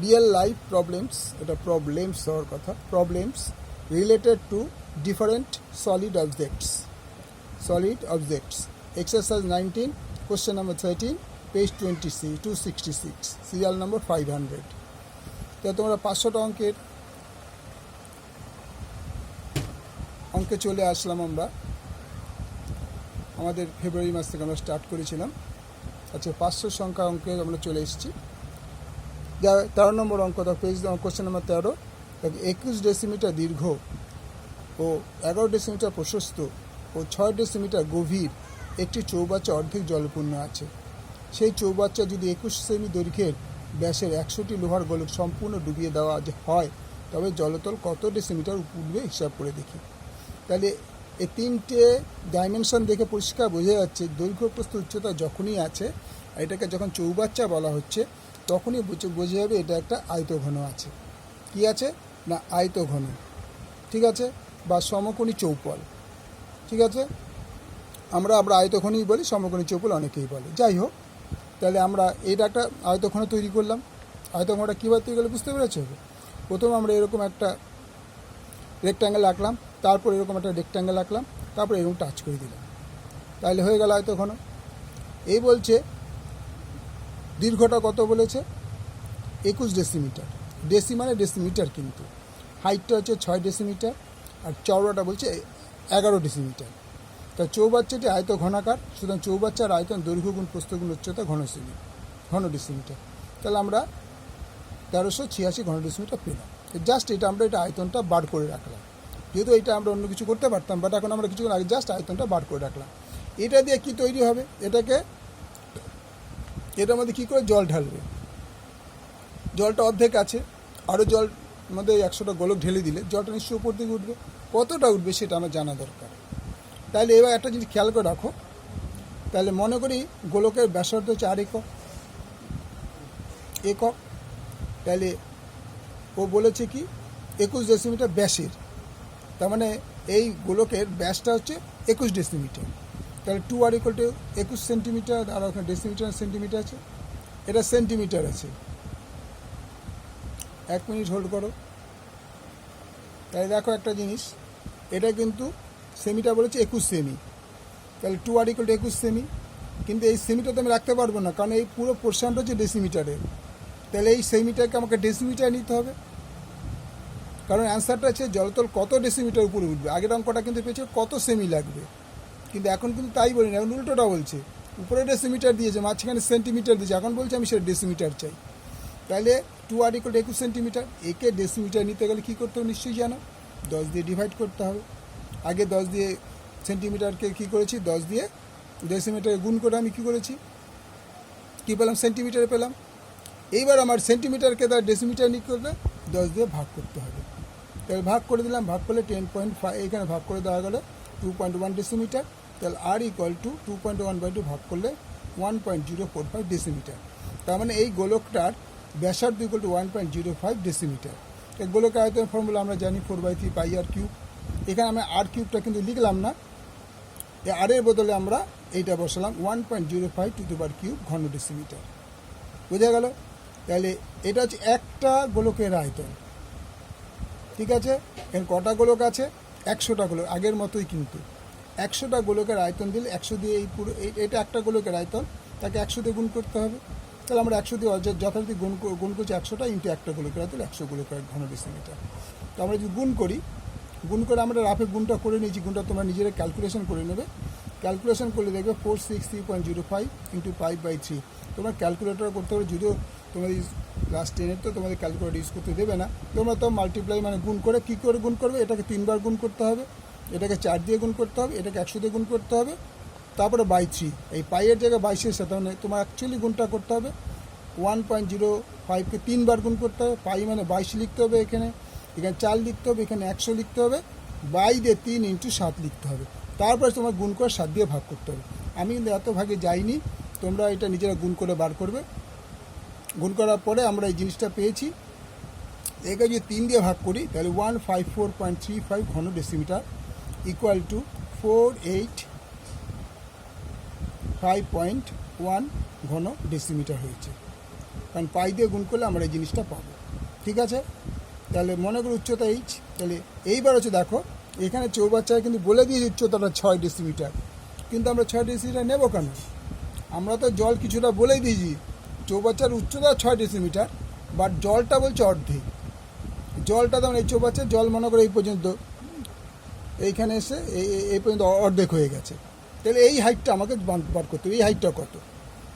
Real life problems, এটা problems হওয়ার কথা, problems related to different solid objects. Exercise 19, question number 13, page 266, serial number 500। তো তোমরা 500টা অঙ্কে চলে আসলাম আমরা। আমাদের ফেব্রুয়ারি মাস থেকে আমরা স্টার্ট করেছিলাম। আচ্ছা, 500 সংখ্যা অঙ্কে আমরা চলে এসেছি। 13 নম্বর অঙ্ক, পেজ কোশ্চেন নাম্বার 13। 21 ডেসিমিটার দীর্ঘ ও 11 ডেসিমিটার প্রশস্ত ও 6 ডেসিমিটার গভীর একটি চৌবাচ্চা অর্ধেক জলপূর্ণ আছে। সেই চৌবাচ্চা যদি 21 সেমি দৈর্ঘ্যের ব্যাসের 100টি লোহার গোলক সম্পূর্ণ ডুবিয়ে দেওয়া হয়, তবে জলতল কত ডেসিমিটার উঠবে হিসাব করে দেখি। তাহলে এই 3টে ডাইমেনশন দেখে পরিষ্কার বোঝা যাচ্ছে দৈর্ঘ্য প্রস্থ উচ্চতা যখনই আছে, এটাকে যখন চৌবাচ্চা বলা হচ্ছে তখনই বোঝা যাবে এটা একটা আয়তঘন আছে। কি আছে না, আয়তঘন, ঠিক আছে, বা সমকোণী চৌপল, ঠিক আছে। আমরা আয়তঘনই বলি, সমকোণী চৌপল অনেকেই বলে। যাই হোক, তাহলে আমরা এটা একটা আয়তঘন তৈরি করলাম। আয়তঘনটা কীভাবে তৈরি করলে বুঝতে পেরেছ? প্রথমে আমরা এরকম একটা রেক্ট্যাঙ্গেল আঁকলাম, তারপর এরকম একটা রেক্ট্যাঙ্গেল আঁকলাম, তারপর এরকম টাচ করে দিলাম, তাহলে হয়ে গেল আয়তঘন। এই বলছে দীর্ঘটা কত বলেছে? 21 ডেসিমিটার। মানে ডেসিমিটার, কিন্তু হাইটটা হচ্ছে 6 ডেসিমিটার আর চওড়াটা বলছে 11 ডেসিমিটার। তা চৌবাচ্চাটি আয়তঘনাকার, সুতরাং চৌবাচ্চার আয়তন দৈর্ঘ্য গুণ প্রস্থ গুণ উচ্চতা ঘন ডেসিমিটার। তাহলে আমরা 1386 ঘন ডেসিমিটার পেলাম। জাস্ট এটা আমরা আয়তনটা বার করে রাখলাম, যেহেতু এটা আমরা অন্য কিছু করতে পারতাম, বাট এখন আমরা কিছুক্ষণ আগে জাস্ট আয়তনটা বার করে রাখলাম। এটা দিয়ে কি তৈরি হবে? এটার মধ্যে কী করে জল ঢালবে? জলটা অর্ধেক আছে, আরও জল মধ্যে 100টা গোলক ঢেলে দিলে জলটা নিশ্চয়ই উপর দিকে উঠবে। কতটা উঠবে সেটা আমার জানা দরকার। তাহলে এবার একটা জিনিস খেয়াল করে রাখো। তাহলে মনে করি গোলকের ব্যাসার্ধ হচ্ছে 8 একক। তাহলে ও বলেছে কি 21 ডেসিমিটার ব্যাসের, তার মানে এই গোলকের ব্যাসটা হচ্ছে 21 ডেসিমিটার। তাহলে 2r = 21 সেন্টিমিটার, আর ওখানে ডেসিমিটার সেন্টিমিটার আছে, এটা সেন্টিমিটার আছে। 1 মিনিট হোল্ড করো। তাহলে দেখো একটা জিনিস, এটা কিন্তু সেমিটা বলেছে 21 সেমি, তাহলে 2r = 21 সেমি। কিন্তু এই সেমিটা তো আমি রাখতে পারবো না, কারণ এই পুরো পোর্শনটা হচ্ছে ডেসিমিটারের। তাহলে এই সেমিটারকে আমাকে ডেসিমিটার নিতে হবে, কারণ অ্যান্সারটা আছে জলতল কত ডেসিমিটার উপরে উঠবে। আগের অঙ্কটা কিন্তু পেয়েছে কত সেমি লাগবে, কিন্তু এখন কিন্তু তাই বলি না, এখন উল্টোটা বলছে। উপরে ডেসিমিটার দিয়েছে, মাঝখানে সেন্টিমিটার দিয়েছে, এখন বলছে আমি সেটা ডেসিমিটার চাই। তাহলে 2r = 21 সেন্টিমিটার। একে ডেসিমিটার নিতে গেলে কী করতে হবে নিশ্চয়ই জানো, 10 দিয়ে ডিভাইড করতে হবে। আগে 10 দিয়ে সেন্টিমিটারকে কী করেছি, 10 দিয়ে ডেসিমিটারে গুণ করে আমি কী করেছি, কী পেলাম, সেন্টিমিটারে পেলাম। এইবার আমার সেন্টিমিটারকে তার ডেসিমিটার নিতে করলে 10 দিয়ে ভাগ করতে হবে। তাহলে ভাগ করে দিলাম, ভাগ করলে 10.5, এখানে ভাগ করে দেওয়া গেলো 2.1 ডেসিমিটার। তাহলে r = 2.1/2 ভাগ করলে 1.045 ডেসিমিটার। তার মানে এই গোলকটার ব্যাসার্ধ = 1.05 ডেসিমিটার। এই গোলকের আয়তনের ফর্মুলা আমরা জানি 4/3 πr3। এখানে আমি r³ কিন্তু লিখলাম না, এই r এর বদলে আমরা এইটা বসালাম 1.05 × 10³ ঘন ডেসিমিটার। বোঝা গেল? তাহলে এটা হচ্ছে একটা গোলকের আয়তন, ঠিক আছে। এখানে কটা গোলক আছে? 100টা গোলক, আগের মতোই কিন্তু 100টা গোলকের আয়তন দিলে 100 দিয়ে এই পুরো এটা একটা গোলকের আয়তন, তাকে 100 দিয়ে গুণ করতে হবে। তাহলে আমরা 100 দিয়ে যথারীতি গুণ করছি 100টা ইন্টু একটা গোলকের আয়তন 100 গোলকের ঘন ডেসিমিটার। তো আমরা যদি গুণ করে আমরা রাফে গুণটা করে নিয়েছি, গুণটা তোমরা নিজেরা ক্যালকুলেশন করে নেবে। ক্যালকুলেশন করলে দেখবে 463.05 × 5/3। তোমরা ক্যালকুলেটর করতে হবে, যদিও তোমাদের ক্লাস 10-এর তো তোমাদের ক্যালকুলেটর ইউজ করতে দেবে না। তোমরা তো মাল্টিপ্লাই মানে গুণ করে, কী করে গুণ করবে, এটাকে 3বার গুণ করতে হবে, এটাকে 4 দিয়ে গুণ করতে হবে, এটাকে 100 দিয়ে গুণ করতে হবে, তারপরে 3। এই পাইয়ের জায়গায় 22-এর সাথে মানে তোমার অ্যাকচুয়ালি গুণটা করতে হবে 1.05কে 3বার গুণ করতে হবে। পাই মানে 22 লিখতে হবে, এখানে 4 লিখতে হবে, এখানে 100 লিখতে হবে, 22 দিয়ে 3 × 7 লিখতে হবে। তারপরে তোমার গুণ করে 7 দিয়ে ভাগ করতে হবে। আমি কিন্তু এত ভাগে যাইনি, তোমরা এটা নিজেরা গুণ করে বার করবে। গুণ করার পরে আমরা এই জিনিসটা পেয়েছি। একে যদি 3 দিয়ে ভাগ করি তাহলে 154.35 ঘন ডেসিমিটার = 485.1 ঘন ডেসিমিটার হয়েছে। কারণ পাই দিয়ে গুণ করলে আমরা এই জিনিসটা পাবো। ঠিক আছে, তাহলে মনে করি উচ্চতা এইচ। তাহলে এইবার হচ্ছে দেখো এখানে চৌবাচ্চায় কিন্তু বলে দিয়েছি উচ্চতাটা 6 ডেসিমিটার, কিন্তু আমরা 6 ডেসিমিটার নেবো কেন? আমরা তো জল কিছুটা বলেই দিয়েছি, চৌবাচ্চার উচ্চতা 6 ডেসিমিটার, বাট জলটা বলছে অর্ধেক। জলটা তখন এই চৌবাচ্চার জল মনে করে এই পর্যন্ত, এইখানে এসে এই পর্যন্ত অর্ধেক হয়ে গেছে। তাহলে এই হাইটটা আমাকে বার করতে হবে, এই হাইটটা কত।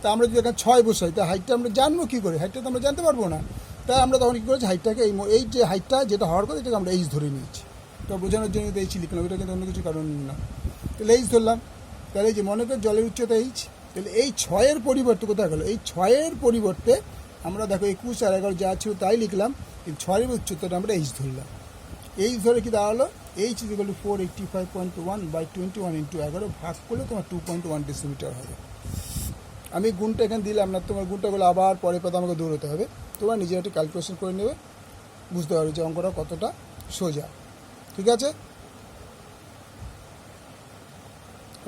তা আমরা যদি এখানে 6 বসাই, তা হাইটটা আমরা জানবো কী করে? হাইটটা তো আমরা জানতে পারবো না। তাই আমরা তখন কী করেছি, হাইটটাকে এই যে হাইটটা যেটা হওয়ার কথা এটাকে আমরা এইচ ধরে নিয়েছি। তো বোঝানোর জন্য তো এইচ লিখলাম, এটা কিন্তু অন্য কিছু কারণ না। তাহলে এইচ ধরলাম। তাহলে এই যে মনে করি জলের উচ্চতা এইচ, তাহলে এই 6-এর পরিবর্তে কোথায় গেলো? এই 6-এর পরিবর্তে আমরা দেখো 21 আর 11 যা ছিল তাই লিখলাম, এই 6-এর উচ্চতাটা আমরা এইচ ধরলাম। এইচ ধরে কি দাঁড়ালো? H is equal to 485.1/21 into 11 ভাগ করলে তোমার 2.1 ডেসিমিটার হবে। আমি গুণটা এখানে দিলাম না, তোমার গুণটাগুলো আবার পরে পাতা আমাকে দৌড়তে হবে। তোমার নিজে একটা ক্যালকুলেশন করে নেবে, বুঝতে পারবে যে অঙ্কটা কতটা সোজা। ঠিক আছে,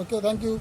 ওকে, থ্যাংক ইউ।